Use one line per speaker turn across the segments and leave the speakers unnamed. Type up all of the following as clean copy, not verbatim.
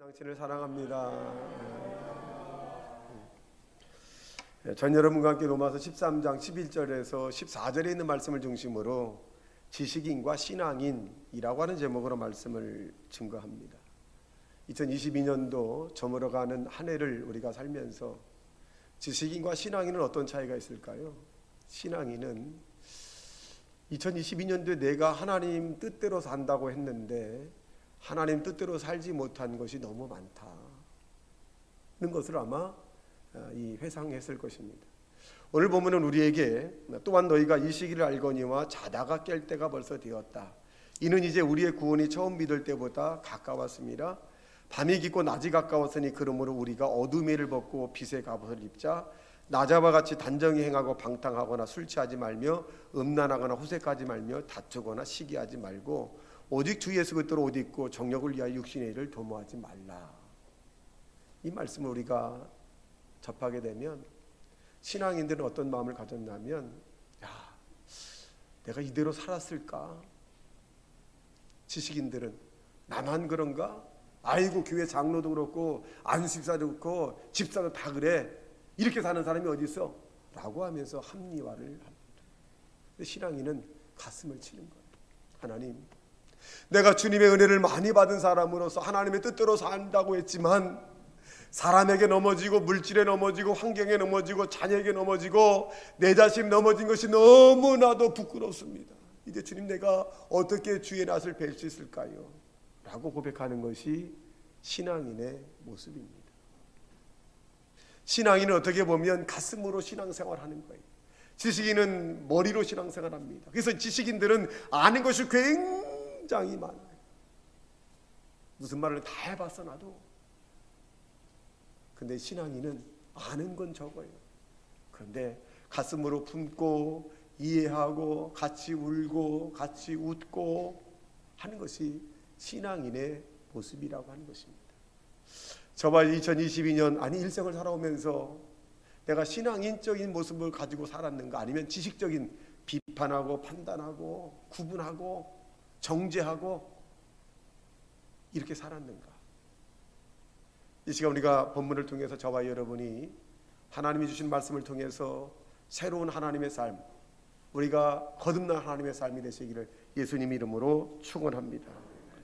당신을 사랑합니다. 전 여러분과 함께 로마서 13장 11절에서 14절에 있는 말씀을 중심으로 지식인과 신앙인이라고 하는 제목으로 말씀을 증거합니다. 2022년도 저물어가는 한 해를 우리가 살면서 지식인과 신앙인은 어떤 차이가 있을까요? 신앙인은 2022년도에 내가 하나님 뜻대로 산다고 했는데 하나님 뜻대로 살지 못한 것이 너무 많다는 것을 아마 회상했을 것입니다. 오늘 보면은 우리에게 또한 너희가 이 시기를 알거니와 자다가 깰 때가 벌써 되었다. 이는 이제 우리의 구원이 처음 믿을 때보다 가까웠습니다. 밤이 깊고 낮이 가까웠으니 그러므로 우리가 어둠의 일을 벗고 빛의 갑옷을 입자. 낮아와 같이 단정히 행하고 방탕하거나 술 취하지 말며 음란하거나 후색하지 말며 다투거나 시기하지 말고 오직 주 예수 그리스도로 옷 입고 정욕을 위하여 육신의 일을 도모하지 말라. 이 말씀을 우리가 접하게 되면 신앙인들은 어떤 마음을 가졌냐면, 내가 이대로 살았을까? 지식인들은 나만 그런가? 아이고 교회 장로도 그렇고 안수집사도 그렇고 집사도 다 그래. 이렇게 사는 사람이 어디 있어? 라고 하면서 합리화를 합니다. 근데 신앙인은 가슴을 치는 거예요. 하나님, 내가 주님의 은혜를 많이 받은 사람으로서 하나님의 뜻대로 산다고 했지만 사람에게 넘어지고 물질에 넘어지고 환경에 넘어지고 자녀에게 넘어지고 내 자신 넘어진 것이 너무나도 부끄럽습니다. 이제 주님, 내가 어떻게 주의 낯을 뵐 수 있을까요? 라고 고백하는 것이 신앙인의 모습입니다. 신앙인은 어떻게 보면 가슴으로 신앙생활하는 거예요. 지식인은 머리로 신앙생활합니다. 그래서 지식인들은 아는 것이 굉장히 많아요. 무슨 말을 다 해봤어 나도. 근데 신앙인은 아는 건 적어요. 그런데 가슴으로 품고 이해하고 같이 울고 같이 웃고 하는 것이 신앙인의 모습이라고 하는 것입니다. 저와 2022년 일생을 살아오면서 내가 신앙인적인 모습을 가지고 살았는가, 아니면 지식적인 비판하고 판단하고 구분하고 정죄하고 이렇게 살았는가. 이 시간 우리가 본문을 통해서 저와 여러분이 하나님이 주신 말씀을 통해서 새로운 하나님의 삶, 우리가 거듭난 하나님의 삶이 되시기를 예수님 이름으로 축원합니다.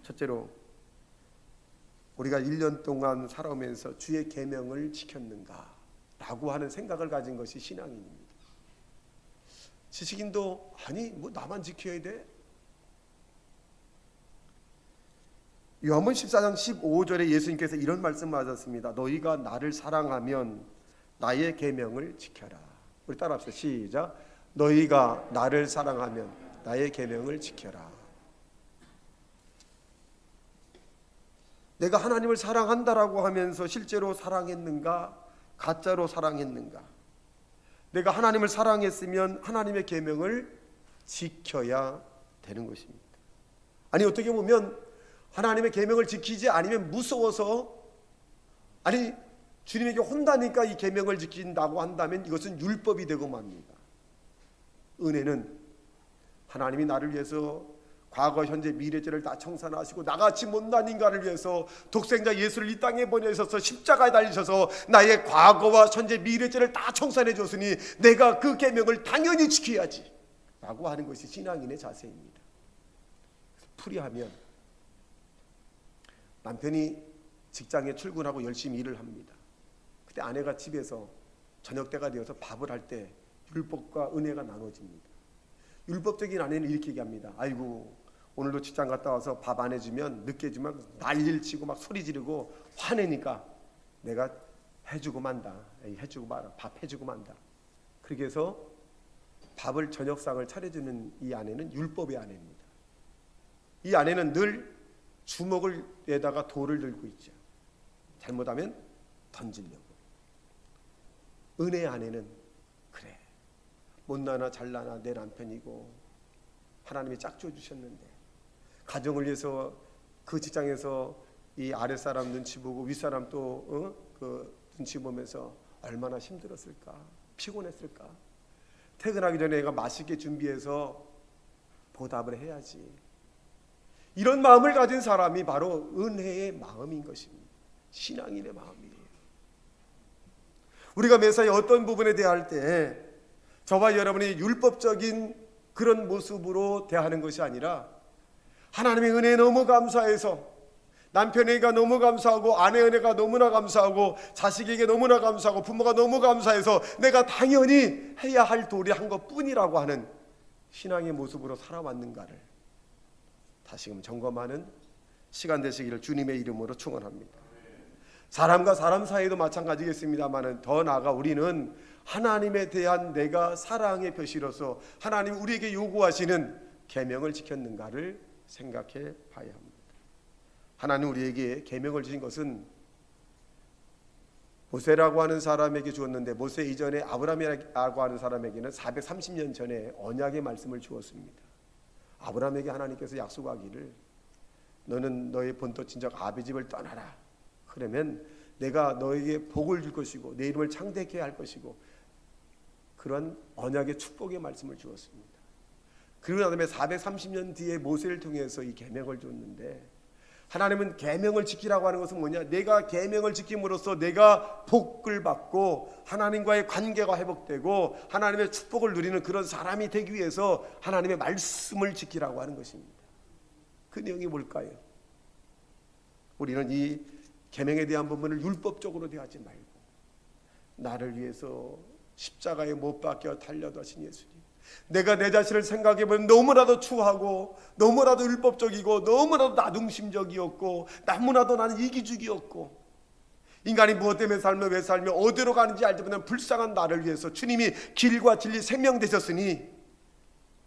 첫째로, 우리가 1년 동안 살아오면서 주의 계명을 지켰는가 라고 하는 생각을 가진 것이 신앙인입니다. 지식인도 뭐 나만 지켜야 돼? 요한복음 14장 15절에 예수님께서 이런 말씀을 하셨습니다. 너희가 나를 사랑하면 나의 계명을 지켜라. 우리 따라합시다. 시작. 너희가 나를 사랑하면 나의 계명을 지켜라. 내가 하나님을 사랑한다라고 하면서 실제로 사랑했는가? 가짜로 사랑했는가? 내가 하나님을 사랑했으면 하나님의 계명을 지켜야 되는 것입니다. 아니, 어떻게 보면 하나님의 계명을 지키지 않으면 무서워서, 주님에게 혼나니까 이 계명을 지킨다고 한다면 이것은 율법이 되고 맙니다. 은혜는 하나님이 나를 위해서 과거, 현재, 미래 죄를 다 청산하시고 나같이 못난 인간을 위해서 독생자 예수를 이 땅에 보내셔서 십자가에 달리셔서 나의 과거와 현재, 미래 죄를 다 청산해 줬으니 내가 그 계명을 당연히 지켜야지 라고 하는 것이 신앙인의 자세입니다. 풀이하면 남편이 직장에 출근하고 열심히 일을 합니다. 그때 아내가 집에서 저녁 때가 되어서 밥을 할 때 율법과 은혜가 나눠집니다. 율법적인 아내는 이렇게 얘기합니다. 아이고, 오늘도 직장 갔다 와서 밥 안 해주면, 늦게 주면 난리를 치고 막 소리 지르고 화내니까 내가 해주고 만다. 해주고 말아. 밥 해주고 만다. 그렇게 해서 밥을, 저녁상을 차려주는 이 아내는 율법의 아내입니다. 이 아내는 늘 주먹에다가 돌을 들고 있죠. 잘못하면 던지려고. 은혜의 아내는, 그래, 못나나 잘나나 내 남편이고 하나님이 짝지어 주셨는데 가정을 위해서 그 직장에서 이 아랫사람 눈치 보고 윗사람 또 그 눈치 보면서 얼마나 힘들었을까, 피곤했을까. 퇴근하기 전에 내가 맛있게 준비해서 보답을 해야지. 이런 마음을 가진 사람이 바로 은혜의 마음인 것입니다. 신앙인의 마음이에요. 우리가 매사에 어떤 부분에 대할 때 저와 여러분이 율법적인 그런 모습으로 대하는 것이 아니라 하나님의 은혜에 너무 감사해서 남편에게 너무 감사하고 아내 은혜가 너무나 감사하고 자식에게 너무나 감사하고 부모가 너무 감사해서 내가 당연히 해야 할 도리 한 것뿐이라고 하는 신앙의 모습으로 살아왔는가를 다시금 점검하는 시간 되시기를 주님의 이름으로 축원합니다. 사람과 사람 사이도 마찬가지겠습니다만 더 나아가 우리는 하나님에 대한 내가 사랑의 표시로서 하나님 우리에게 요구하시는 계명을 지켰는가를 생각해 봐야 합니다. 하나님 우리에게 계명을 주신 것은 모세라고 하는 사람에게 주었는데 모세 이전에 아브라함이라고 하는 사람에게는 430년 전에 언약의 말씀을 주었습니다. 아브라함에게 하나님께서 약속하기를 너는 너의 본토 친척 아비 집을 떠나라. 그러면 내가 너에게 복을 줄 것이고 내 이름을 창대케 할 것이고 그런 언약의 축복의 말씀을 주었습니다. 그러고 난 다음에 430년 뒤에 모세를 통해서 이 계명을 줬는데 하나님은 계명을 지키라고 하는 것은 뭐냐? 내가 계명을 지킴으로써 내가 복을 받고 하나님과의 관계가 회복되고 하나님의 축복을 누리는 그런 사람이 되기 위해서 하나님의 말씀을 지키라고 하는 것입니다. 그 내용이 뭘까요? 우리는 이 계명에 대한 부분을 율법적으로 대하지 말고 나를 위해서 십자가에 못 박혀 달려가신 예수님, 내가 내 자신을 생각해보면 너무나도 추하고 너무나도 율법적이고 너무나도 나중심적이었고 너무나도 나는 이기주기였고 인간이 무엇 때문에 살며 왜 살며 어디로 가는지 알지 못하는 불쌍한 나를 위해서 주님이 길과 진리 생명 되셨으니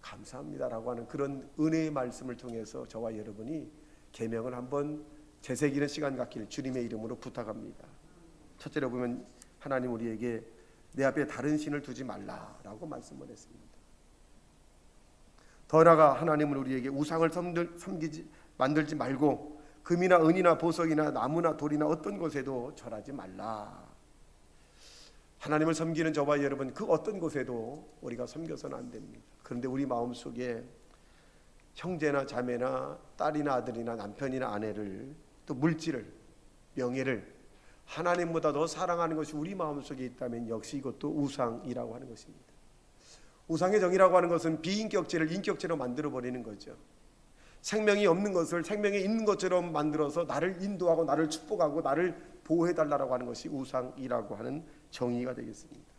감사합니다라고 하는 그런 은혜의 말씀을 통해서 저와 여러분이 계명을 한번 되새기는 시간 갖기를 주님의 이름으로 부탁합니다. 첫째로 보면 하나님 우리에게 내 앞에 다른 신을 두지 말라라고 말씀을 했습니다. 더 나아가 하나님은 우리에게 우상을 만들지 말고 금이나 은이나 보석이나 나무나 돌이나 어떤 곳에도 절하지 말라. 하나님을 섬기는 저와 여러분 그 어떤 곳에도 우리가 섬겨서는 안 됩니다. 그런데 우리 마음속에 형제나 자매나 딸이나 아들이나 남편이나 아내를 또 물질을 명예를 하나님보다 더 사랑하는 것이 우리 마음속에 있다면 역시 이것도 우상이라고 하는 것입니다. 우상의 정의라고 하는 것은 비인격체를 인격체로 만들어버리는 거죠. 생명이 없는 것을 생명이 있는 것처럼 만들어서 나를 인도하고 나를 축복하고 나를 보호해달라고 하는 것이 우상이라고 하는 정의가 되겠습니다.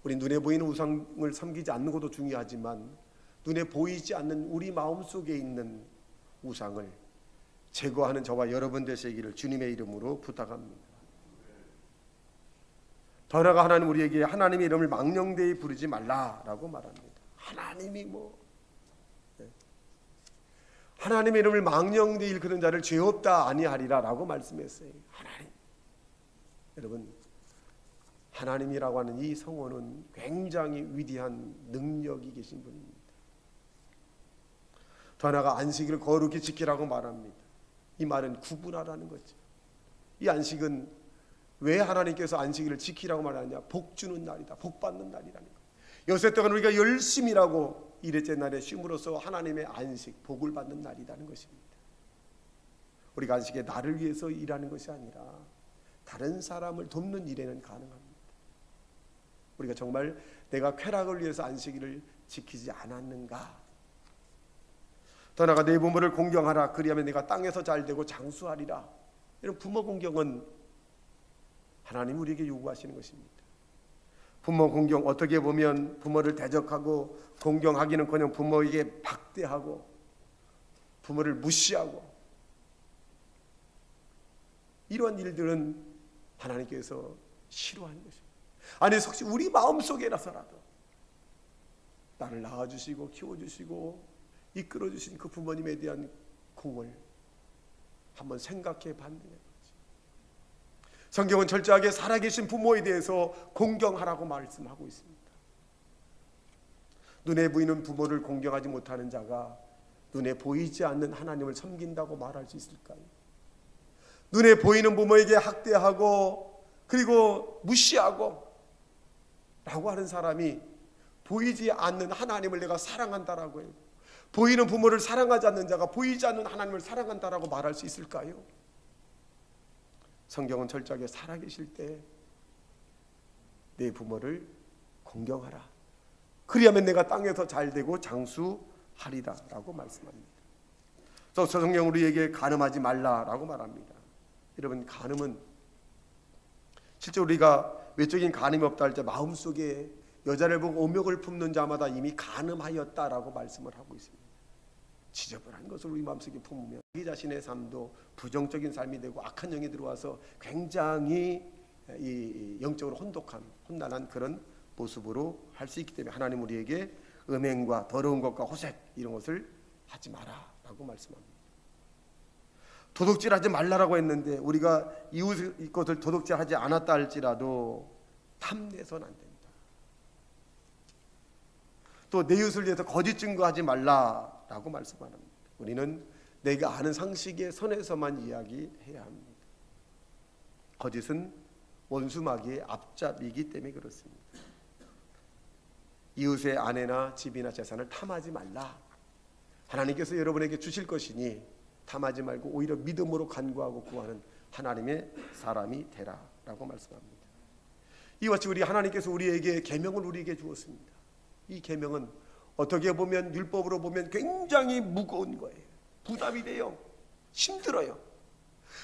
우리 눈에 보이는 우상을 섬기지 않는 것도 중요하지만 눈에 보이지 않는 우리 마음속에 있는 우상을 제거하는 저와 여러분 되시기를 주님의 이름으로 부탁합니다. 더 나아가 하나님 우리에게 하나님의 이름을 망령되이 부르지 말라라고 말합니다. 하나님이 하나님의 이름을 망령되이 일컫는 자를 죄 없다 아니하리라라고 말씀했어요. 하나님, 여러분 하나님이라고 하는 이 성호는 굉장히 위대한 능력이 계신 분입니다. 더 나아가 안식일을 거룩히 지키라고 말합니다. 이 말은 구분하라는 거죠. 이 안식은 왜 하나님께서 안식일을 지키라고 말하느냐? 복 주는 날이다. 복 받는 날이라는 거예요. 요새 동안 우리가 열심히 일하고 일흘째 날에 쉼으로써 하나님의 안식, 복을 받는 날이라는 것입니다. 우리가 안식에 나를 위해서 일하는 것이 아니라 다른 사람을 돕는 일에는 가능합니다. 우리가 정말 내가 쾌락을 위해서 안식일을 지키지 않았는가? 더 나아가 내 부모를 공경하라. 그리하면 내가 땅에서 잘되고 장수하리라. 이런 부모 공경은 하나님 우리에게 요구하시는 것입니다. 부모 공경, 어떻게 보면 부모를 대적하고 공경하기는커녕 부모에게 박대하고 부모를 무시하고 이러한 일들은 하나님께서 싫어하는 것입니다. 아니 혹시 우리 마음속에라서라도 나를 낳아주시고 키워주시고 이끌어주신 그 부모님에 대한 공을 한번 생각해 봤느냐. 성경은 철저하게 살아계신 부모에 대해서 공경하라고 말씀하고 있습니다. 눈에 보이는 부모를 공경하지 못하는 자가 눈에 보이지 않는 하나님을 섬긴다고 말할 수 있을까요? 눈에 보이는 부모에게 학대하고 그리고 무시하고 라고 하는 사람이 보이지 않는 하나님을 내가 사랑한다라고 해요. 보이는 부모를 사랑하지 않는 자가 보이지 않는 하나님을 사랑한다라고 말할 수 있을까요? 성경은 철저하게 살아계실 때 내 부모를 공경하라. 그리하면 내가 땅에서 잘되고 장수하리라 라고 말씀합니다. 또 성경 우리에게 간음하지 말라라고 말합니다. 여러분, 간음은 실제 우리가 외적인 간음이 없다 할 때 마음속에 여자를 보고 오욕을 품는 자마다 이미 간음하였다라고 말씀을 하고 있습니다. 지저분한 것을 우리 마음속에 품으면 자기 자신의 삶도 부정적인 삶이 되고 악한 영이 들어와서 굉장히 이 영적으로 혼란한 그런 모습으로 할 수 있기 때문에 하나님 우리에게 음행과 더러운 것과 호색 이런 것을 하지 마라라고 말씀합니다. 도둑질하지 말라라고 했는데 우리가 이웃 것을 도둑질하지 않았다 할지라도 탐내선 안 된다. 또 내 이웃을 위해서 거짓 증거하지 말라라고 말씀합니다. 우리는 내가 아는 상식의 선에서만 이야기해야 합니다. 거짓은 원수마귀의 앞잡이기 때문에 그렇습니다. 이웃의 아내나 집이나 재산을 탐하지 말라. 하나님께서 여러분에게 주실 것이니 탐하지 말고 오히려 믿음으로 간구하고 구하는 하나님의 사람이 되라라고 말씀합니다. 이와 같이 우리 하나님께서 우리에게 계명을 우리에게 주었습니다. 이 계명은 어떻게 보면 율법으로 보면 굉장히 무거운 거예요. 부담이 돼요. 힘들어요.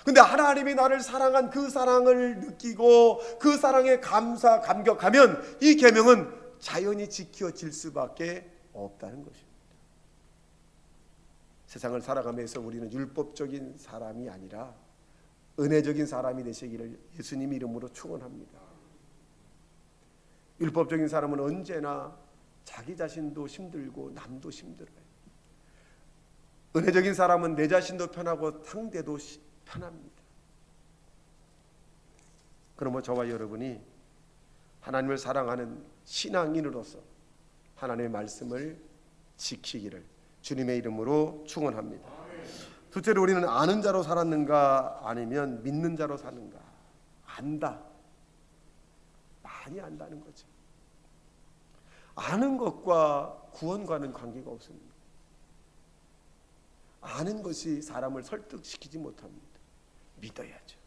근데 하나님이 나를 사랑한 그 사랑을 느끼고 그 사랑에 감격하면 이 계명은 자연히 지켜질 수밖에 없다는 것입니다. 세상을 살아가면서 우리는 율법적인 사람이 아니라 은혜적인 사람이 되시기를 예수님 이름으로 축원합니다. 율법적인 사람은 언제나 자기 자신도 힘들고 남도 힘들어요. 은혜적인 사람은 내 자신도 편하고 상대도 편합니다. 그러므로 저와 여러분이 하나님을 사랑하는 신앙인으로서 하나님의 말씀을 지키기를 주님의 이름으로 축원합니다. 둘째로 우리는 아는 자로 살았는가 아니면 믿는 자로 사는가. 안다. 많이 안다는 거죠. 아는 것과 구원과는 관계가 없습니다. 아는 것이 사람을 설득시키지 못합니다. 믿어야죠.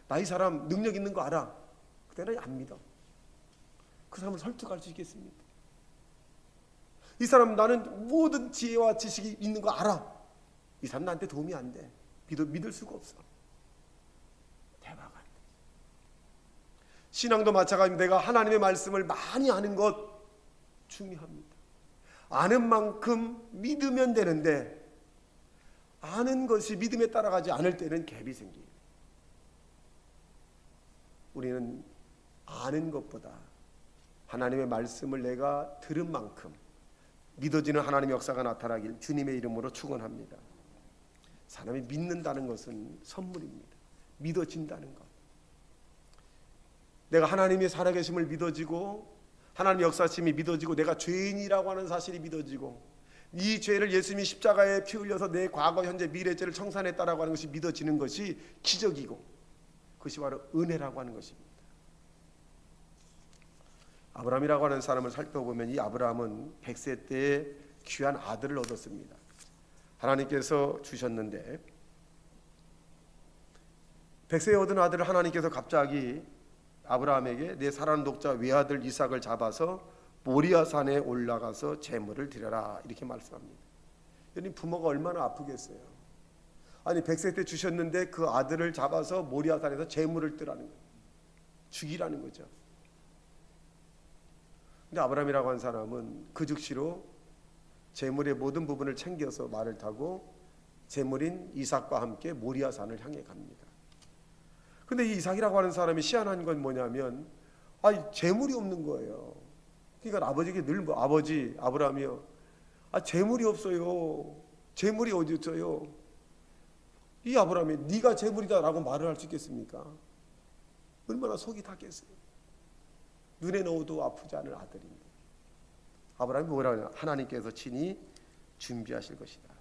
나 이 사람 능력 있는 거 알아. 그때는 안 믿어. 그 사람을 설득할 수 있겠습니까? 이 사람 나는 모든 지혜와 지식이 있는 거 알아. 이 사람 나한테 도움이 안 돼. 믿을 수가 없어. 대화가 안 돼. 신앙도 마찬가지입니다. 내가 하나님의 말씀을 많이 아는 것 중요합니다. 아는 만큼 믿으면 되는데 아는 것이 믿음에 따라가지 않을 때는 갭이 생겨요. 우리는 아는 것보다 하나님의 말씀을 내가 들은 만큼 믿어지는 하나님의 역사가 나타나길 주님의 이름으로 축원합니다. 사람이 믿는다는 것은 선물입니다. 믿어진다는 것. 내가 하나님의 살아계심을 믿어지고 하나님의 역사심이 믿어지고 내가 죄인이라고 하는 사실이 믿어지고 이 죄를 예수님이 십자가에 피 흘려서 내 과거 현재 미래 죄를 청산했다라고 하는 것이 믿어지는 것이 기적이고 그것이 바로 은혜라고 하는 것입니다. 아브라함이라고 하는 사람을 살펴보면 이 아브라함은 100세 때에 귀한 아들을 얻었습니다. 하나님께서 주셨는데 100세에 얻은 아들을 하나님께서 갑자기 아브라함에게 내 사랑하는 독자 외아들 이삭을 잡아서 모리아 산에 올라가서 제물을 드려라 이렇게 말씀합니다. 여러분 부모가 얼마나 아프겠어요. 아니 100세 때 주셨는데 그 아들을 잡아서 모리아 산에서 제물을 뜨라는 거예요. 죽이라는 거죠. 근데 아브라함이라고 한 사람은 그 즉시로 제물의 모든 부분을 챙겨서 말을 타고 제물인 이삭과 함께 모리아 산을 향해 갑니다. 근데 이 이삭이라고 하는 사람이 희한한 건 뭐냐면 재물이 없는 거예요. 그러니까 아버지에게 늘 아버지 아브라함이요. 재물이 없어요. 재물이 어디 있어요? 이 아브라함이 네가 재물이다라고 말을 할 수 있겠습니까? 얼마나 속이 탔겠어요. 눈에 넣어도 아프지 않을 아들인데. 아브라함이 뭐라고 하냐? 하나님께서 친히 준비하실 것이다.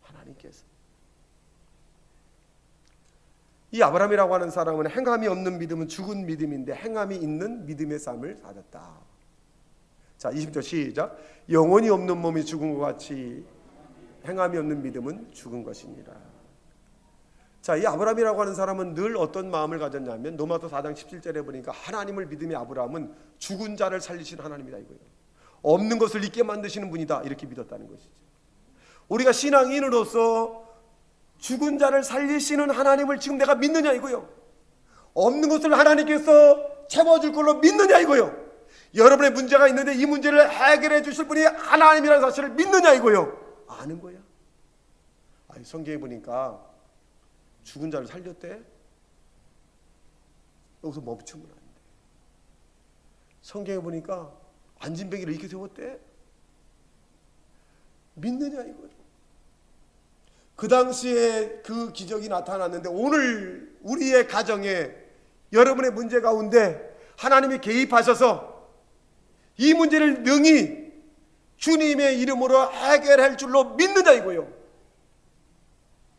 하나님께서. 이 아브라함이라고 하는 사람은 행함이 없는 믿음은 죽은 믿음인데 행함이 있는 믿음의 삶을 사셨다. 자, 20절 시작. 영혼이 없는 몸이 죽은 것 같이 행함이 없는 믿음은 죽은 것이니라. 자, 이 아브라함이라고 하는 사람은 늘 어떤 마음을 가졌냐면 로마서 4장 17절에 보니까 하나님을 믿음의 아브라함은 죽은 자를 살리시는 하나님이다 이거예요. 없는 것을 있게 만드시는 분이다 이렇게 믿었다는 것이죠. 우리가 신앙인으로서 죽은 자를 살리시는 하나님을 지금 내가 믿느냐 이거요. 없는 것을 하나님께서 채워줄 걸로 믿느냐 이거요. 여러분의 문제가 있는데 이 문제를 해결해 주실 분이 하나님이라는 사실을 믿느냐 이거요. 아는 거야. 성경에 보니까 죽은 자를 살렸대. 여기서 멈추면 안 돼. 성경에 보니까 안진뱅이를 이렇게 세웠대. 믿느냐 이거요. 그 당시에 그 기적이 나타났는데 오늘 우리의 가정에 여러분의 문제 가운데 하나님이 개입하셔서 이 문제를 능히 주님의 이름으로 해결할 줄로 믿느냐 이거요.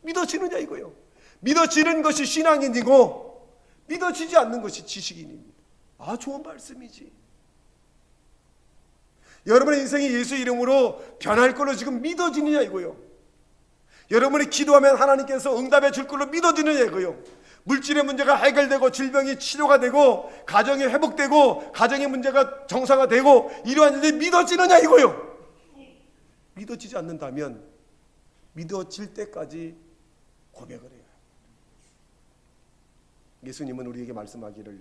믿어지느냐 이거요. 믿어지는 것이 신앙인이고 믿어지지 않는 것이 지식인입니다. 좋은 말씀이지. 여러분의 인생이 예수 이름으로 변할 걸로 지금 믿어지느냐 이거요. 여러분이 기도하면 하나님께서 응답해 줄 걸로 믿어지느냐 이거요. 물질의 문제가 해결되고 질병이 치료가 되고 가정이 회복되고 가정의 문제가 정상화되고 이러한 일이 믿어지느냐 이거요. 믿어지지 않는다면 믿어질 때까지 고백을 해요. 예수님은 우리에게 말씀하기를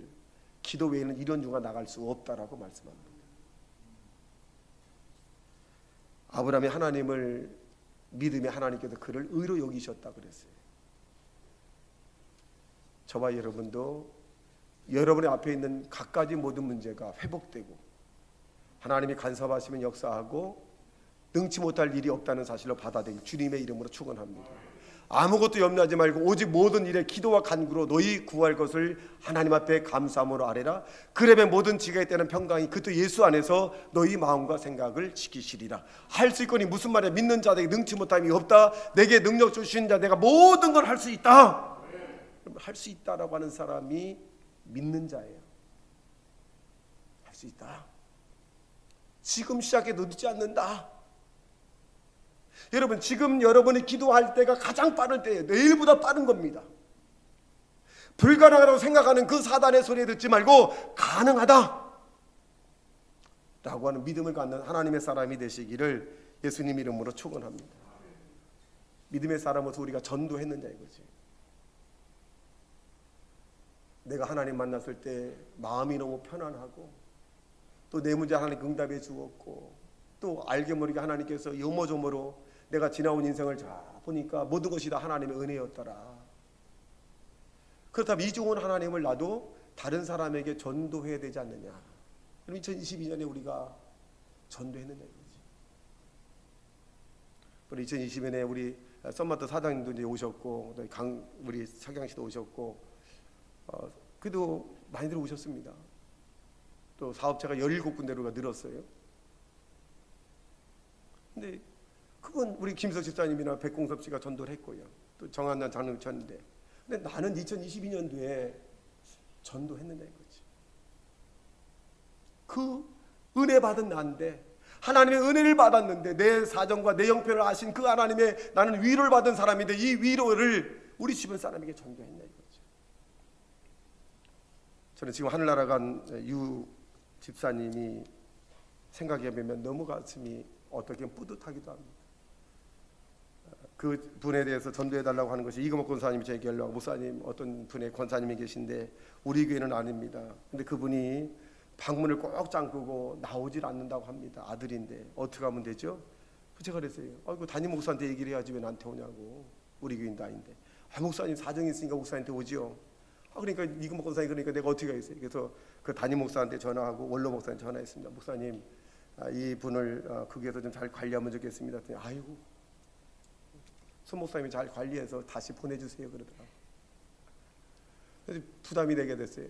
기도 외에는 이런 유가 나갈 수 없다라고 말씀합니다. 아브라함이 하나님을 믿음에 하나님께서 그를 의로 여기셨다 그랬어요. 저와 여러분도 여러분의 앞에 있는 갖가지 모든 문제가 회복되고 하나님이 간섭하시면 역사하고 능치 못할 일이 없다는 사실로 받아들이고 주님의 이름으로 축원합니다. 아무것도 염려하지 말고 오직 모든 일에 기도와 간구로 너희 구할 것을 하나님 앞에 감사함으로 아뢰라. 그러면 모든 지각에 때는 평강이 그도 예수 안에서 너희 마음과 생각을 지키시리라. 할 수 있거니 무슨 말이야. 믿는 자에게 능치 못함이 없다. 내게 능력 주신 자 내가 모든 걸 할 수 있다. 할 수 있다라고 하는 사람이 믿는 자예요. 할 수 있다. 지금 시작해도 늦지 않는다. 여러분 지금 여러분이 기도할 때가 가장 빠를 때예요. 내일보다 빠른 겁니다. 불가능하다고 생각하는 그 사단의 소리에 듣지 말고 가능하다 라고 하는 믿음을 갖는 하나님의 사람이 되시기를 예수님 이름으로 축원합니다. 믿음의 사람으로서 우리가 전도했느냐 이거지. 내가 하나님 만났을 때 마음이 너무 편안하고 또 내 문제 하나님 응답해 주었고 또 알게 모르게 하나님께서 요모조모로 내가 지나온 인생을 잘 보니까 모든 것이 다 하나님의 은혜였더라. 그렇다면 이 좋은 하나님을 나도 다른 사람에게 전도해야 되지 않느냐. 2022년에 우리가 전도했느냐 이거지. 우리 2020년에 우리 썸마트 사장님도 이제 오셨고 우리 차경 씨도 오셨고 그래도 많이들 오셨습니다. 또 사업체가 17군데로가 늘었어요. 근데 그건 우리 김석 집사님이나 백공섭 씨가 전도를 했고요. 또 정한난 장로님 전인데. 근데 나는 2022년도에 전도했느냐 이거지. 그 은혜 받은 나인데 하나님의 은혜를 받았는데 내 사정과 내 형편을 아신 그 하나님의 나는 위로를 받은 사람인데 이 위로를 우리 주변 사람에게 전도했냐 이거죠. 저는 지금 하늘나라 간 유 집사님이 생각해보면 너무 가슴이 어떻게 뿌듯하기도 합니다. 그 분에 대해서 전도해달라고 하는 것이 이금옥 권사님이 제게 연락하고 목사님 어떤 분의 권사님이 계신데 우리 교회는 아닙니다. 근데 그분이 방문을 꼭 잠그고 나오질 않는다고 합니다. 아들인데 어떻게 하면 되죠? 제가 그랬어요. 아이고 담임 목사한테 얘기를 해야지 왜 나한테 오냐고. 우리 교인도 아닌데. 목사님 사정이 있으니까 목사한테 오지요. 그러니까 이금옥 권사님 그러니까 내가 어떻게 하겠어요. 그래서 그 담임 목사한테 전화하고 원로 목사님 전화했습니다. 목사님 이 분을 거기에서 좀 잘 관리하면 좋겠습니다. 아이고 손 목사님이 잘 관리해서 다시 보내주세요 그러더라고요. 그래서 부담이 되게 됐어요.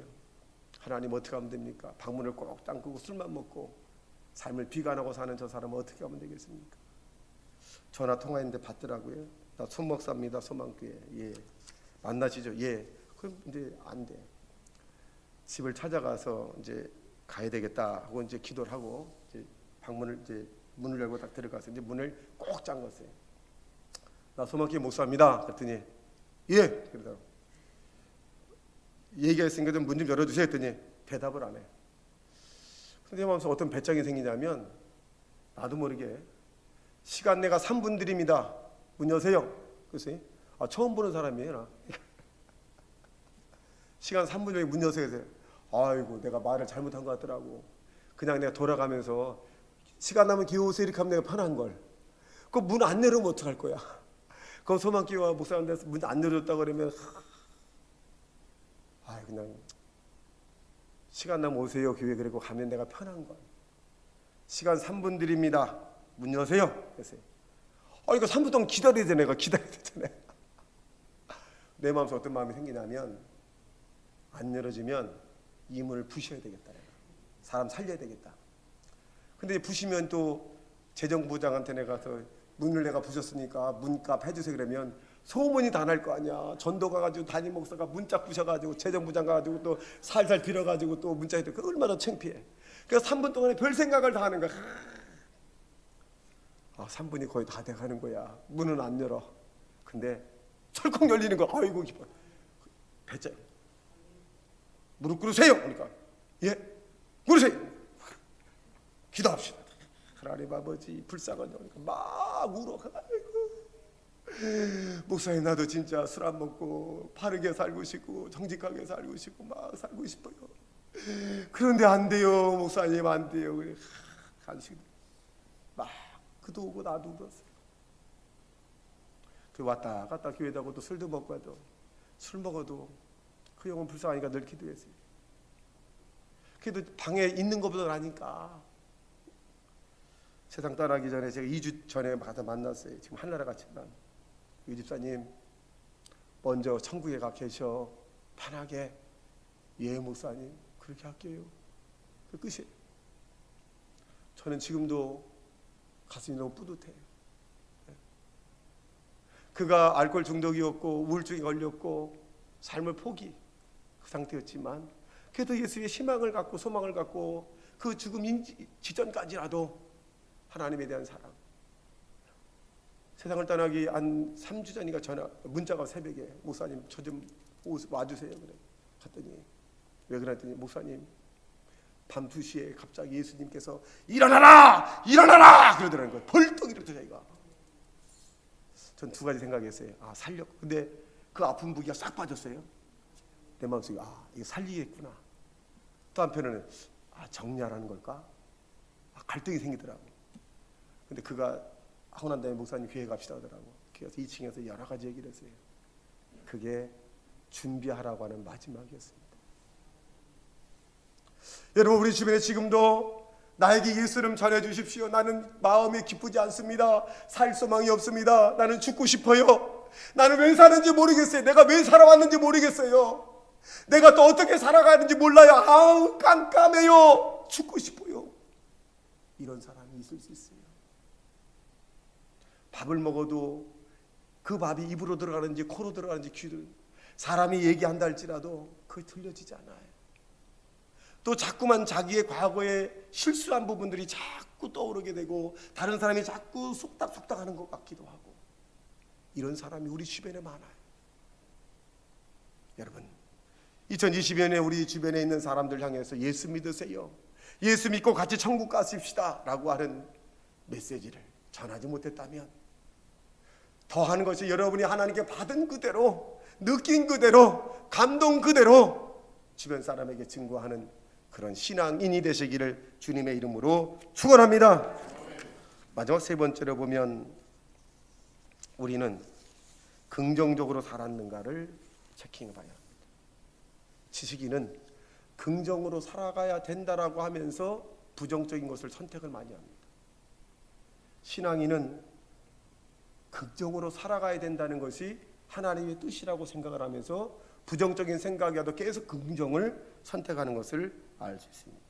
하나님 어떻게 하면 됩니까? 방문을 꼭 잠그고 술만 먹고 삶을 비관하고 사는 저 사람은 어떻게 하면 되겠습니까? 전화 통화했는데 받더라고요. 나 손 목사입니다. 소망교회. 예. 만나시죠? 예. 그럼 이제 안 돼. 집을 찾아가서 이제 가야 되겠다 하고 이제 기도를 하고 이제 방문을 이제 문을 열고 딱 들어가서 이제 문을 꼭 잠갔어요. 나 소망교회 목사입니다. 그랬더니 예. 그러다 얘기했으니까 좀 문 좀 열어주세요 했더니 대답을 안 해. 근데 마음속에 어떤 배짱이 생기냐면 나도 모르게 시간 내가 3분 드립니다. 문 여세요. 그래서 처음 보는 사람이에요. 나. 시간 3분 전에 문 여세요. 아이고 내가 말을 잘못한 것 같더라고. 그냥 내가 돌아가면서 시간 나면 기어오세요 이렇게 하면 내가 편한 걸. 그 문 안 열으면 어떡할 거야. 그 소망교회 목사님한테 문 안 열어줬다 그러면 그냥 시간 나면 오세요 교회 그리고 가면 내가 편한 걸. 시간 3분 드립니다. 문 여세요. 그래서 이거 3분 동안 기다려야 돼. 내가 기다려야 되잖아요. 내 마음속에 어떤 마음이 생기냐면 안 열어주면 이 문을 부셔야 되겠다. 내가. 사람 살려야 되겠다. 근데 부시면 또 재정부장한테 내가 문을 내가 부셨으니까 문값 해주세요 그러면 소문이 다 날 거 아니야. 전도 가가지고 담임 목사가 문짝 부셔가지고 재정부장 가가지고 또 살살 빌어가지고 또 문자 해도 그 얼마나 창피해. 그래서 3분 동안에 별 생각을 다 하는 거야. 3분이 거의 다 돼가는 거야. 문은 안 열어. 근데 철컥 열리는 거야. 아이고 기뻐. 배짱. 무릎 꿇으세요. 그러니까 예, 꿇으세요. 기도합시다. 하나님 아버지 불쌍한 영이니까 막 울어. 목사님 나도 진짜 술 안 먹고 바르게 살고 싶고 정직하게 살고 싶고 막 살고 싶어요. 그런데 안 돼요. 목사님 안 돼요. 그래 간식 막 그도 오고 나도 울었어요. 그 왔다 갔다 교회다 고도 술도 먹고 해도 술 먹어도 그 영은 불쌍하니까 늘 기도했어요. 그래도 방에 있는 것보다 나니까. 세상 떠나기 전에 제가 2주 전에 가서 만났어요. 지금 한나라 같지만 유 집사님 먼저 천국에 가 계셔. 편하게. 예 목사님 그렇게 할게요. 그 끝이에요. 저는 지금도 가슴이 너무 뿌듯해요. 그가 알코올 중독이었고 우울증에 걸렸고 삶을 포기 그 상태였지만 그래도 예수의 희망을 갖고 소망을 갖고 그 죽음 직전까지라도 하나님에 대한 사랑. 세상을 떠나기 한 3주 전인가 문자가 새벽에 목사님 저 좀 와주세요. 그래. 갔더니 왜 그랬더니 목사님 밤 2시에 갑자기 예수님께서 일어나라! 일어나라! 그러더라는 거예요. 벌떡 일어나서 자기가. 전 두 가지 생각했어요. 살렸고. 근데 그 아픈 부기가 싹 빠졌어요. 내 마음속에 이거 살리겠구나. 또 한편에는 정리하라는 걸까? 갈등이 생기더라고. 근데 그가 하고 난 다음에 목사님 교회 갑시다 하더라고. 그래서 2층에서 여러 가지 얘기를 했어요. 그게 준비하라고 하는 마지막이었습니다. 여러분 우리 주변에 지금도 나에게 예수를 전해주십시오. 나는 마음이 기쁘지 않습니다. 살 소망이 없습니다. 나는 죽고 싶어요. 나는 왜 사는지 모르겠어요. 내가 왜 살아왔는지 모르겠어요. 내가 또 어떻게 살아가는지 몰라요. 깜깜해요. 죽고 싶어요. 이런 사람이 있을 수 있어요. 밥을 먹어도 그 밥이 입으로 들어가는지 코로 들어가는지 귀를 사람이 얘기한다 할지라도 그게 들려지지 않아요. 또 자꾸만 자기의 과거에 실수한 부분들이 자꾸 떠오르게 되고 다른 사람이 자꾸 속닥속닥하는 것 같기도 하고 이런 사람이 우리 주변에 많아요. 여러분 2020년에 우리 주변에 있는 사람들 향해서 예수 믿으세요. 예수 믿고 같이 천국 가십시다 라고 하는 메시지를 전하지 못했다면 더 하는 것이 여러분이 하나님께 받은 그대로 느낀 그대로 감동 그대로 주변 사람에게 증거하는 그런 신앙인이 되시기를 주님의 이름으로 축원합니다. 마지막 세 번째로 보면 우리는 긍정적으로 살았는가를 체킹해 봐야 합니다. 지식인은 긍정으로 살아가야 된다라고 하면서 부정적인 것을 선택을 많이 합니다. 신앙인은 긍정으로 살아가야 된다는 것이 하나님의 뜻이라고 생각을 하면서 부정적인 생각이라도 계속 긍정을 선택하는 것을 알 수 있습니다.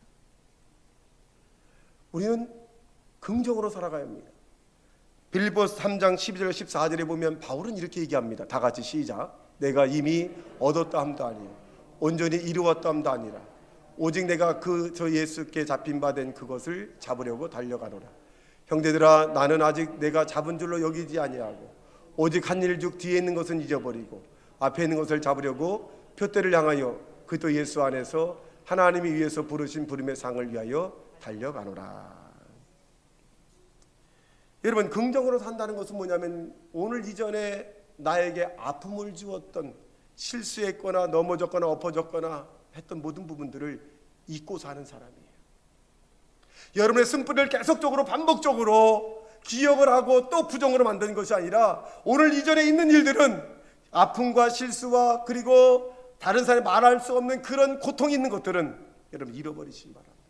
우리는 긍정으로 살아가야 합니다. 빌립보서 3장 12절 14절에 보면 바울은 이렇게 얘기합니다. 다 같이 시작. 내가 이미 얻었다 함도 아니요 온전히 이루었다 함도 아니라 오직 내가 저 예수께 잡힌 바 된 그것을 잡으려고 달려가노라. 형제들아 나는 아직 내가 잡은 줄로 여기지 아니하고 오직 한 일 중 뒤에 있는 것은 잊어버리고 앞에 있는 것을 잡으려고 표대를 향하여 그리스도 예수 안에서 하나님이 위에서 부르신 부름의 상을 위하여 달려가노라. 여러분, 긍정으로 산다는 것은 뭐냐면 오늘 이전에 나에게 아픔을 주었던, 실수했거나 넘어졌거나 엎어졌거나 했던 모든 부분들을 잊고 사는 사람이에요. 여러분의 쓴뿌리를 계속적으로 반복적으로 기억을 하고 또 부정으로 만드는 것이 아니라 오늘 이전에 있는 일들은 아픔과 실수와 그리고 다른 사람이 말할 수 없는 그런 고통이 있는 것들은 여러분 잃어버리시기 바랍니다.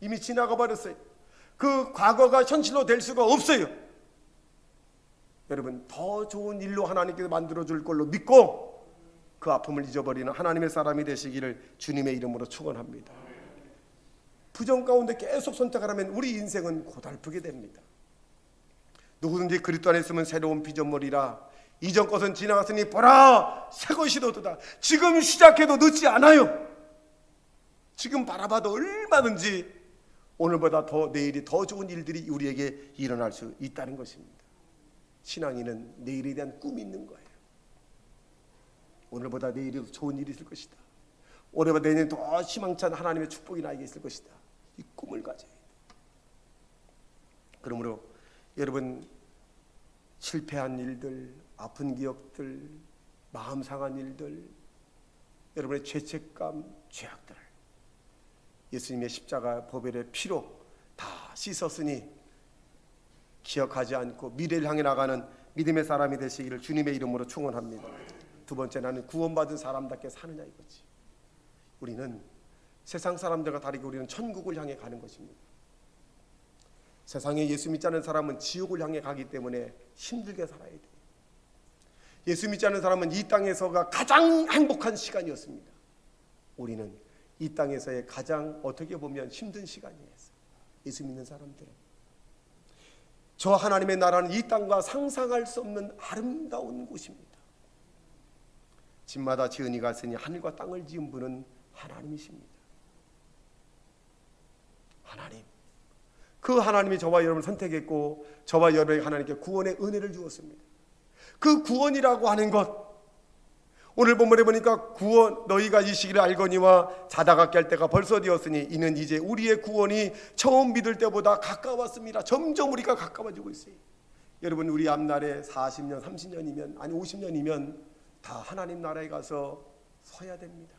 이미 지나가 버렸어요. 그 과거가 현실로 될 수가 없어요. 여러분, 더 좋은 일로 하나님께서 만들어줄 걸로 믿고 그 아픔을 잊어버리는 하나님의 사람이 되시기를 주님의 이름으로 축원합니다. 부정 가운데 계속 선택을 하면 우리 인생은 고달프게 됩니다. 누구든지 그리스도 안에 있으면 새로운 피조물이라 이전 것은 지나갔으니 보라 새 것이 되었도다. 지금 시작해도 늦지 않아요. 지금 바라봐도 얼마든지 오늘보다 더 내일이 더 좋은 일들이 우리에게 일어날 수 있다는 것입니다. 신앙인은 내일에 대한 꿈이 있는 거예요. 오늘보다 내일이 더 좋은 일이 있을 것이다. 올해보다 내년에 더 희망찬 하나님의 축복이 나에게 있을 것이다. 이 꿈을 가져야 돼요. 그러므로 여러분, 실패한 일들, 아픈 기억들, 마음 상한 일들, 여러분의 죄책감, 죄악들 예수님의 십자가 보혈의 피로 다 씻었으니 기억하지 않고 미래를 향해 나가는 믿음의 사람이 되시기를 주님의 이름으로 축원합니다. 두 번째, 나는 구원받은 사람답게 사느냐 이거지. 우리는 세상 사람들과 다르게 우리는 천국을 향해 가는 것입니다. 세상에 예수 믿지 않는 사람은 지옥을 향해 가기 때문에 힘들게 살아야 돼요. 예수 믿지 않는 사람은 이 땅에서가 가장 행복한 시간이었습니다. 우리는 이 땅에서의 가장 어떻게 보면 힘든 시간이었어요. 예수 믿는 사람들은 저 하나님의 나라는 이 땅과 상상할 수 없는 아름다운 곳입니다. 집마다 지은 이가 있으니 하늘과 땅을 지은 분은 하나님이십니다. 하나님, 그 하나님이 저와 여러분을 선택했고 저와 여러분에게 하나님께 구원의 은혜를 주었습니다. 그 구원이라고 하는 것, 오늘 본문에 보니까 구원 너희가 이 시기를 알거니와 자다가 깰 때가 벌써 되었으니 이는 이제 우리의 구원이 처음 믿을 때보다 가까웠습니다. 점점 우리가 가까워지고 있어요. 여러분, 우리 앞날에 40년 30년이면 아니 50년이면 다 하나님 나라에 가서 서야 됩니다.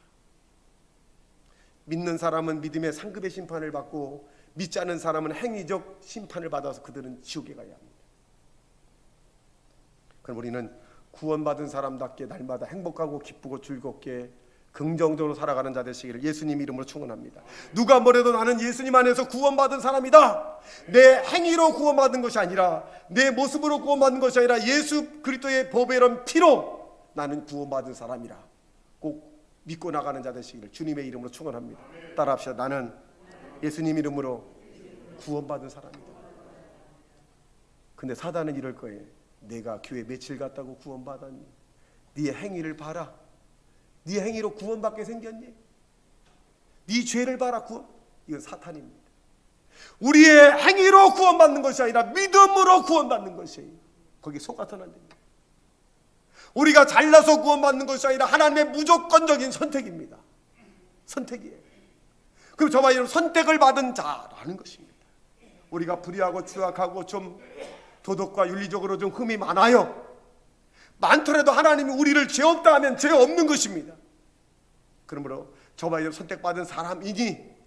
믿는 사람은 믿음의 상급의 심판을 받고 믿지 않는 사람은 행위적 심판을 받아서 그들은 지옥에 가야 합니다. 그럼 우리는 구원받은 사람답게 날마다 행복하고 기쁘고 즐겁게 긍정적으로 살아가는 자 되시기를 예수님 이름으로 축원합니다. 누가 뭐래도 나는 예수님 안에서 구원받은 사람이다. 내 행위로 구원받은 것이 아니라 내 모습으로 구원받은 것이 아니라 예수 그리스도의 보배로운 피로 나는 구원받은 사람이라 꼭 믿고 나가는 자 되시기를 주님의 이름으로 축원합니다. 따라합시다. 나는 예수님 이름으로 구원받은 사람이다. 근데 사단은 이럴 거예요. 내가 교회 며칠 갔다고 구원받았니? 네 행위를 봐라. 네 행위로 구원받게 생겼니? 네 죄를 봐라. 이건 사탄입니다. 우리의 행위로 구원받는 것이 아니라 믿음으로 구원받는 것이에요. 거기에 속아서는 안 됩니다. 우리가 잘나서 구원받는 것이 아니라 하나님의 무조건적인 선택입니다. 선택이에요. 그럼 저와 여러분 선택을 받은 자라는 것입니다. 우리가 불의하고 추악하고 좀 도덕과 윤리적으로 좀 흠이 많아요. 많더라도 하나님이 우리를 죄 없다 하면 죄 없는 것입니다. 그러므로 저와 여러분 선택받은 사람이니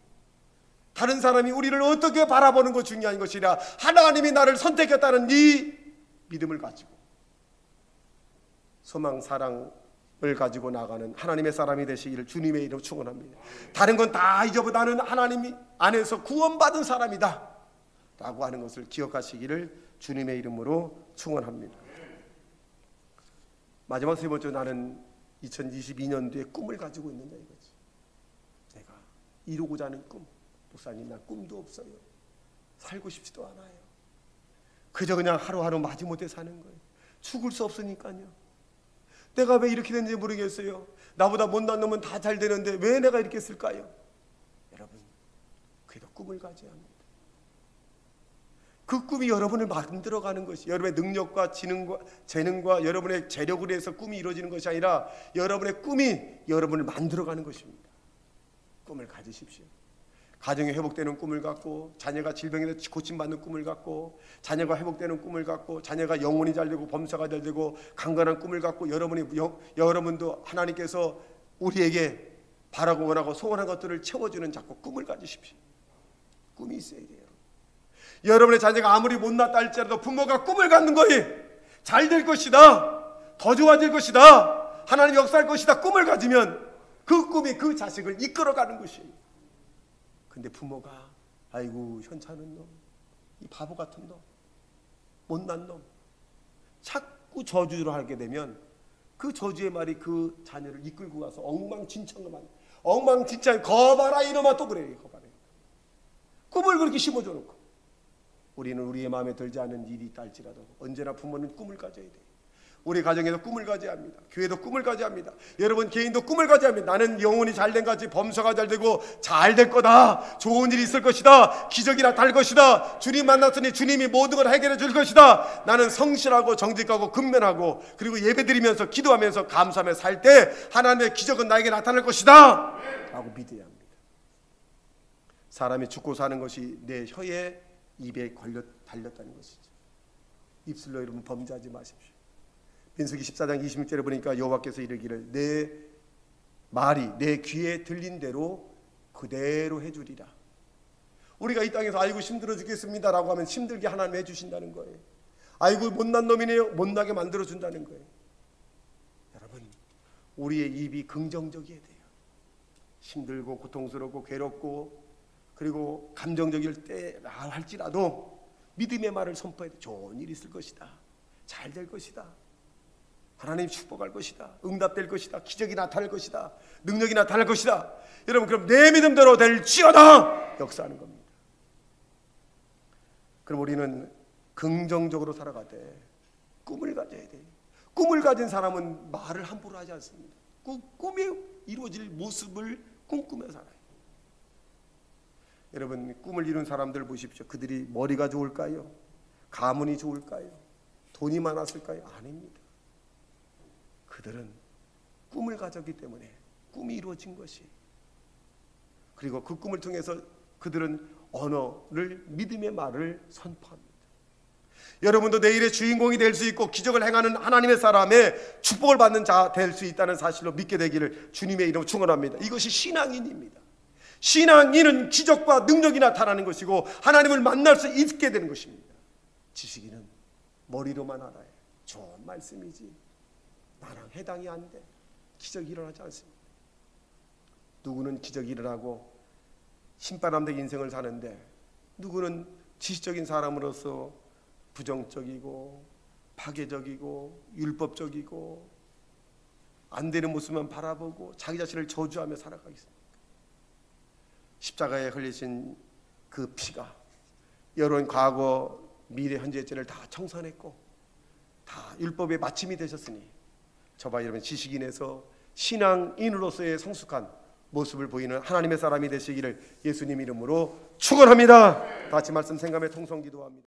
다른 사람이 우리를 어떻게 바라보는 것 중요한 것이 아니라 하나님이 나를 선택했다는 이 믿음을 가지고 소망 사랑을 가지고 나가는 하나님의 사람이 되시기를 주님의 이름으로 축원합니다. 다른 건 다 잊어버려 나는 하나님 안에서 구원받은 사람이다 라고 하는 것을 기억하시기를 주님의 이름으로 축원합니다. 마지막 세 번째, 나는 2022년도에 꿈을 가지고 있느냐 이거지. 내가 이루고자 하는 꿈. 목사님, 난 꿈도 없어요. 살고 싶지도 않아요. 그저 그냥 하루하루 마지못해 사는 거예요. 죽을 수 없으니까요. 내가 왜 이렇게 됐는지 모르겠어요. 나보다 못난 놈은 다 잘 되는데 왜 내가 이렇게 했을까요? 여러분, 그래도 꿈을 가져야 합니다. 그 꿈이 여러분을 만들어가는 것이, 여러분의 능력과 재능과 여러분의 재력으로 해서 꿈이 이루어지는 것이 아니라 여러분의 꿈이 여러분을 만들어가는 것입니다. 꿈을 가지십시오. 가정이 회복되는 꿈을 갖고, 자녀가 질병에서 고침받는 꿈을 갖고, 자녀가 회복되는 꿈을 갖고, 자녀가 영혼이 잘 되고 범사가 잘 되고 강건한 꿈을 갖고, 여러분도 하나님께서 우리에게 바라고 원하고 소원한 것들을 채워주는 자꾸 꿈을 가지십시오. 꿈이 있어야 돼요. 여러분의 자녀가 아무리 못났다 할지라도 부모가 꿈을 갖는 거예요. 잘 될 것이다, 더 좋아질 것이다, 하나님 역사할 것이다. 꿈을 가지면 그 꿈이 그 자식을 이끌어가는 것이에요. 근데 부모가 아이고 현찮은 놈, 이 바보 같은 놈, 못난 놈, 자꾸 저주를 하게 되면 그 저주의 말이 그 자녀를 이끌고 가서 엉망진창을 거봐라 이놈아, 또 그래요. 거봐라. 꿈을 그렇게 심어줘 놓고, 우리는 우리의 마음에 들지 않은 일이 있다 할지라도 언제나 부모는 꿈을 가져야 돼요. 우리 가정에서 꿈을 가져야 합니다. 교회도 꿈을 가져야 합니다. 여러분 개인도 꿈을 가져야 합니다. 나는 영혼이 잘된 같이 범사가 잘 되고 잘 될 거다, 좋은 일이 있을 것이다, 기적이 나타날 것이다, 주님 만났으니 주님이 모든 걸 해결해 줄 것이다, 나는 성실하고 정직하고 근면하고 그리고 예배드리면서 기도하면서 감사하며 살 때 하나님의 기적은 나에게 나타날 것이다 라고 믿어야 합니다. 사람이 죽고 사는 것이 내 혀에 입에 달렸다는 것이죠. 입술로 여러분 범죄하지 마십시오. 민수기 14장 26절에 보니까 여호와께서 이르기를 내 말이 내 귀에 들린 대로 그대로 해주리라. 우리가 이 땅에서 아이고 힘들어 죽겠습니다 라고 하면 힘들게 하나님 해주신다는 거예요. 아이고 못난 놈이네요, 못나게 만들어준다는 거예요. 여러분 우리의 입이 긍정적이어야 돼요. 힘들고 고통스럽고 괴롭고 그리고 감정적일 때 할지라도 믿음의 말을 선포해야 돼. 좋은 일이 있을 것이다, 잘 될 것이다, 하나님 축복할 것이다, 응답될 것이다, 기적이 나타날 것이다, 능력이 나타날 것이다. 여러분 그럼 내 믿음대로 될지어다 역사하는 겁니다. 그럼 우리는 긍정적으로 살아가되 꿈을 가져야 돼. 꿈을 가진 사람은 말을 함부로 하지 않습니다. 꿈이 이루어질 모습을 꿈꾸며 살아요. 여러분 꿈을 이룬 사람들 보십시오. 그들이 머리가 좋을까요? 가문이 좋을까요? 돈이 많았을까요? 아닙니다. 그들은 꿈을 가졌기 때문에 꿈이 이루어진 것이, 그리고 그 꿈을 통해서 그들은 언어를, 믿음의 말을 선포합니다. 여러분도 내일의 주인공이 될 수 있고 기적을 행하는 하나님의 사람의 축복을 받는 자 될 수 있다는 사실로 믿게 되기를 주님의 이름으로 축원합니다. 이것이 신앙인입니다. 신앙인은 기적과 능력이 나타나는 것이고 하나님을 만날 수 있게 되는 것입니다. 지식인은 머리로만 알아요. 좋은 말씀이지 나랑 해당이 안 돼. 기적이 일어나지 않습니다. 누구는 기적이 일어나고 신바람된 인생을 사는데 누구는 지식적인 사람으로서 부정적이고 파괴적이고 율법적이고 안 되는 모습만 바라보고 자기 자신을 저주하며 살아가겠습니다. 십자가에 흘리신 그 피가 여러분 과거 미래 현재의 죄를 다 청산했고 다 율법의 마침이 되셨으니 저와 여러분 지식인에서 신앙인으로서의 성숙한 모습을 보이는 하나님의 사람이 되시기를 예수님 이름으로 축원합니다. 다 같이 말씀 생각하며 통성 기도합니다.